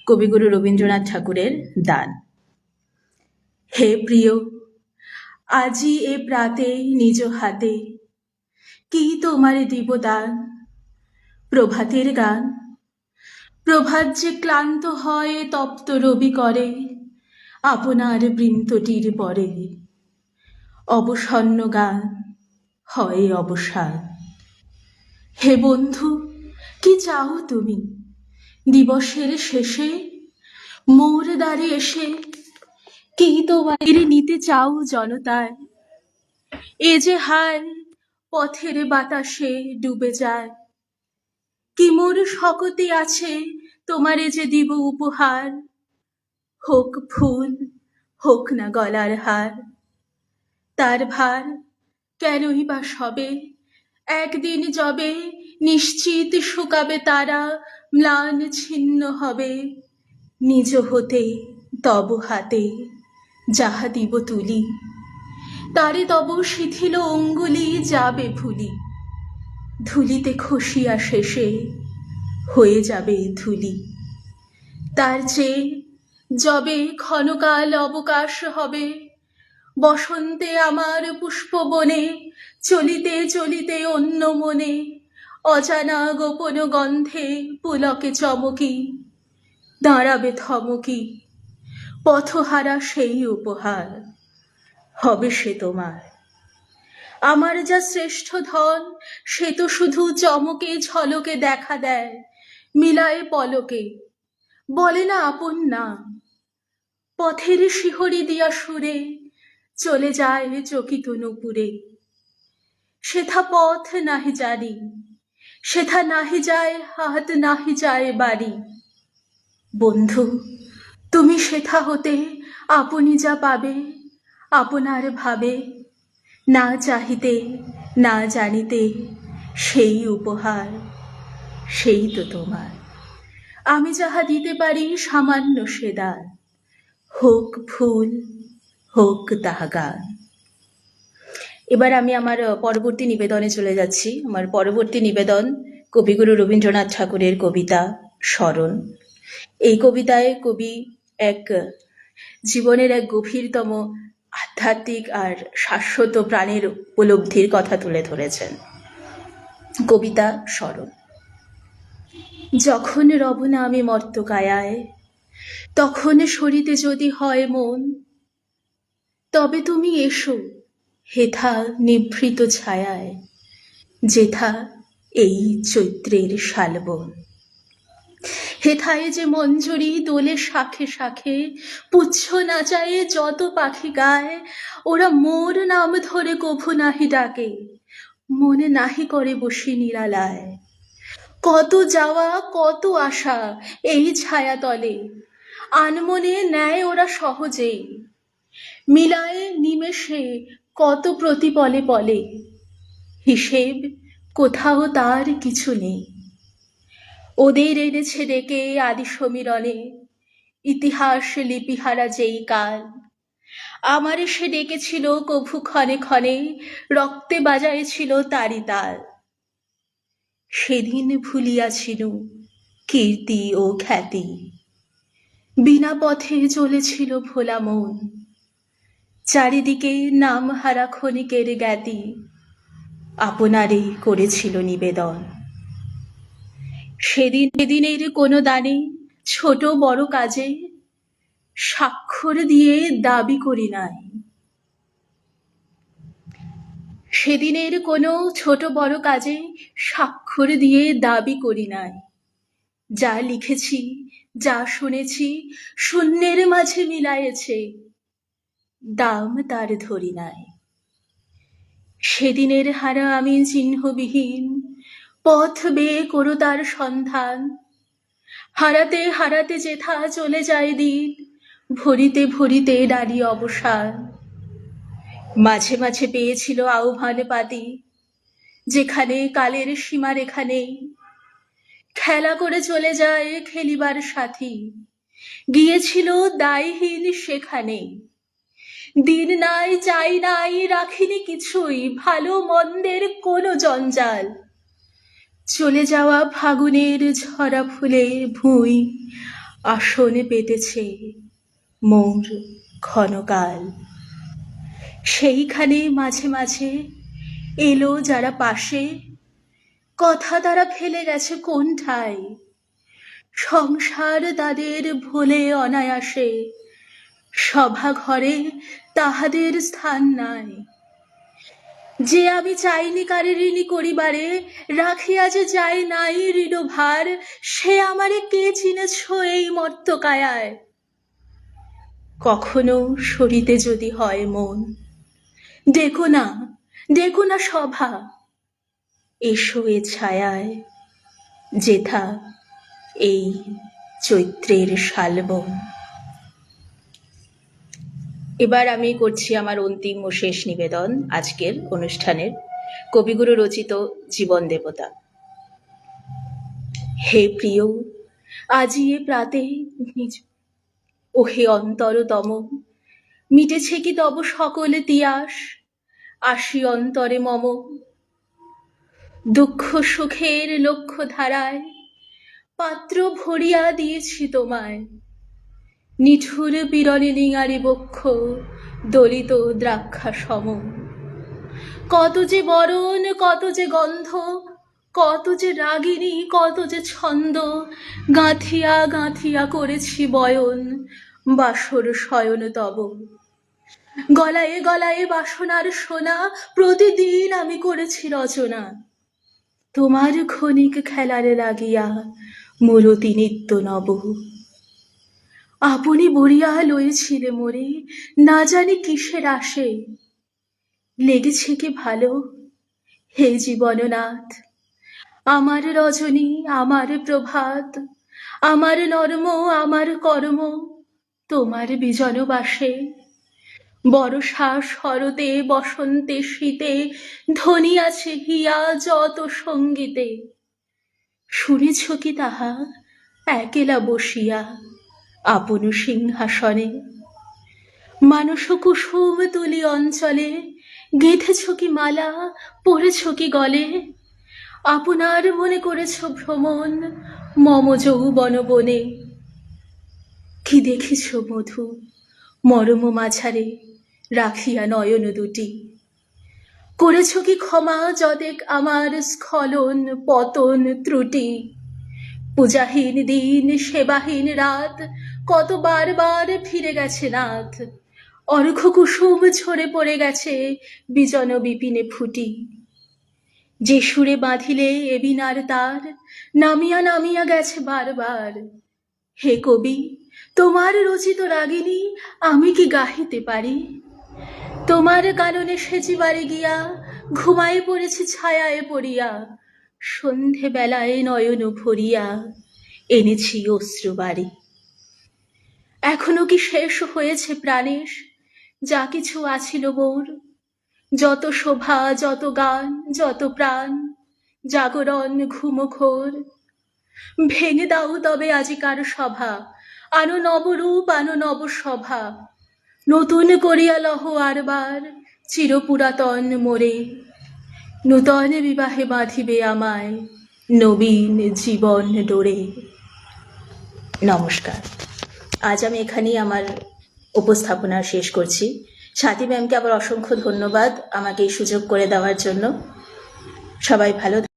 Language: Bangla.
কবিগুরু রবীন্দ্রনাথ ঠাকুরের দান। হে প্রিয়, আজি এ প্রাতে নিজ হাতে কি তোমারে দিব দান। প্রভাতের গান। প্রভাত যে ক্লান্ত হয় তপ্ত রবি করে আপনার বৃন্তটির পরে। অবসন্ন গান হয় অবসান। হে বন্ধু, কি চাও তুমি দিবসের শেষে মোর দ্বারে এসে? কি তোমার নিতে চাও জনতায়? এ যে হায় পথের বাতাসে ডুবে যায়। কি মোর শকতি আছে তোমারে যে দিব উপহার? হোক ফুল, হোক না গলার হার। তার ভার কেনই বা সবে? একদিন যবে নিশ্চিত শুকাবে তারা, ম্লান ছিন্ন হবে নিজ হতে তব হাতে যাহা দিব তুলি। তারে তব শিথিল অঙ্গুলি যাবে ভুলি। ধুলিতে খসিয়া শেষে হয়ে যাবে ধুলি। তার চেয়ে যবে ক্ষণকাল অবকাশ হবে, বসন্তে আমার পুষ্পবনে চলিতে চলিতে অন্য মনে অজানা গোপন গন্ধে পুলকে চমকি দাঁড়াবে থমকি পথহারা সেই উপহার হবে সে তোমার। আমার যা শ্রেষ্ঠ ধন সে তো শুধু চমকে ঝলকে দেখা দেয়, মিলায় পলকে, বলে না আপন নাম। পথের শিহরি দিয়া সুরে চলে যায় চকিত নূপুরে। সেথা পথ নাহি জানি, সেথা নাহি যায় হাত, নাহি যায় বাড়ি। বন্ধু, তুমি সেথা হতে আপনি যা পাবে আপনার ভাবে, না চাহিতে না জানিতে সেই উপহার, সেই তো তোমার। আমি যাহা দিতে পারি সামান্য সে দান, হোক ফুল, হোক তাহা গান। এবার আমি আমার পরবর্তী নিবেদনে চলে যাচ্ছি। আমার পরবর্তী নিবেদন কবিগুরু রবীন্দ্রনাথ ঠাকুরের কবিতা স্মরণ। এই কবিতায় কবি এক জীবনের এক গভীরতম আধ্যাত্মিক আর শাশ্বত প্রাণের উপলব্ধির কথা তুলে ধরেছেন। কবিতা স্মরণ। যখন রব না আমি মর্তকায়ায়, তখন সরিতে যদি হয় মন, তবে তুমি এসো হেথা নিভৃত ছায়ায়, যেথা এই চৈত্রের শালবন। হেথায় যে মঞ্জরি দোলে শাখে শাখে, পুচ্ছ নাচায়ে যত পাখি গায়, ওরা মোর নাম ধরে কভু নাহি ডাকে, মনে নাহি করে বসি নিরালায়। কত যাওয়া কত আশা এই ছায়া তলে, আনমনে নেয় ওরা সহজেই, মিলায় নিমেষে কত প্রতিপলে পলে, হিসেব কোথাও তার কিছু নেই। ওদের এনেছে ডেকে আদি সমীরণে, ইতিহাস লিপিহারা যেই কাল। আমারে সে ডেকেছিল কভু ক্ষণে ক্ষণে, রক্তে বাজাইছিল তারি তাল। সেদিন ভুলিয়াছিল কীর্তি ও খ্যাতি, বিনা পথে চলেছিল ভোলা মন। চারিদিকে নাম হারা ক্ষণিকের জ্ঞাতি, আপনারে করেছিল নিবেদন। সেদিনের কোনো দানে ছোট বড় কাজে স্বাক্ষর দিয়ে দাবি করি নাই। সেদিনের কোনো ছোট বড় কাজে স্বাক্ষর দিয়ে দাবি করি নাই। যা লিখেছি যা শুনেছি শূন্যের মাঝে মিলায়েছে, দাম তার ধরি নাই। সেদিনের হারা আমি চিহ্নবিহীন, পথ বেয়ে করো তার সন্ধান। হারাতে হারাতে যেথা চলে যায় দিন, ভরিতে ভরিতে নারী অবসান। মাঝে মাঝে পেয়েছিল আহ্বান পাতি, যেখানে কালের সীমারেখা নেই। খেলা করে চলে যায় খেলিবার সাথী, গিয়েছিল দায়হীন সেখানে। দিন নাই চাই নাই রাখিনি কিছুই, ভালো মন্দের কোনো জঞ্জাল। চলে যাওয়া ফাগুনের ঝরা ফুলে ভুঁই আসনে পেতেছে মোর ক্ষণকাল। সেইখানে মাঝে মাঝে এলো যারা পাশে, কথা তারা ফেলে গেছে কোনঠায়, সংসার তাদের ভোলে অনায়াসে, সভা ঘরে তাহাদের স্থান নাই। যে আমি চাইনি কারে ঋণী করিবারে, রাখিয়া যে যাই নাই ঋণভার, সে আমারে কে চিনেছ এই মর্তকায়ায়। কখনো সরিতে যদি হয় মন, দেখো না, দেখো না সভা, এসো এ ছায়ায়, যেথা এই চৈত্রের শালবন। এবার আমি করছি আমার অন্তিম ও শেষ নিবেদন আজকের অনুষ্ঠানের, কবিগুরু রচিত জীবন দেবতা। হে প্রিয়, আজি এ প্রাতে নিজ, ও হে অন্তরতম, মিটেছে কি তব সকল তিয়াস, আসি অন্তরে মম। দুঃখ সুখের লক্ষ্য ধারায় পাত্র ভরিয়া দিয়েছি তোমায়, নিঠুর বিরলে নিঙারি বক্ষ দলিত দ্রাক্ষা সম। কত যে বরণ, কত যে গন্ধ, কত যে রাগিনী, কত যে ছন্দ, গাঁথিয়া গাঁথিয়া করেছি বয়ন বাসর শয়ন তব। গলায়ে গলায়ে বাসনার সোনা প্রতিদিন আমি করেছি রচনা, তোমার ক্ষণিক খেলারে লাগিয়া মূরতি নিত্য নব। আপনি বরিয়া লয়েছিলে মোরে না জানি কিসের আসে, লেগেছে কি ভালো হে জীবননাথ। আমার রজনী, আমার প্রভাত, আমার নর্ম, আমার কর্ম তোমার বিজনবাসে। বর্ষা শরতে বসন্তে শীতে ধ্বনি আছে হিয়া যত সঙ্গীতে, শুনেছ কি তাহা একেলা বসিয়া আপন সিংহাসনে। মানস কুসুম তুলি অঞ্চলে গেঁথেছ কি মালা, পড়েছ কি গলে, আপনার মনে করেছ ভ্রমণ মম যৌবন বনে। কি দেখেছ মধু মরম মাঝারে রাখিয়া নয়ন দুটি, করেছ কি ক্ষমা যদেক আমার স্খলন পতন ত্রুটি। পূজাহীন দিন সেবাহীন রাত কত বার ফিরে গেছে নাথ, অর্ঘ কুসুম ঝরে পড়ে গেছে বিজন বিপিনে ফুটি। যে সুরে বাঁধিলে এ বীণার তার নামিয়া নামিয়া গেছে বারবার। হে কবি, তোমার রচিত রাগিনী আমি কি গাহিতে পারি? তোমার কাননে সেজিবারে গিয়া ঘুমায় পড়েছি ছায়ায় পড়িয়া, সন্ধে বেলায় নয়ন ভরিয়া এনেছি অশ্রুবারি। এখনো কি শেষ হয়েছে প্রাণেশ যা কিছু আছিল মোর, যত শোভা যত গান যত প্রাণ জাগরণ ঘুমঘোর। ভেঙে দাও তবে আজিকার সভা, আনো নবরূপ আনো নব সভা, নতুন করিয়া লহ আরবার চিরপুরাতন মোরে। নূতন বিবাহে বাঁধিবে আমায় নবীন জীবন ডোরে। নমস্কার। আজ আমি এখানেই আমার উপস্থাপনা শেষ করছি। স্বাতী ম্যামকে আবার অসংখ্য ধন্যবাদ আমাকে এই সুযোগ করে দেওয়ার জন্য। সবাই ভালো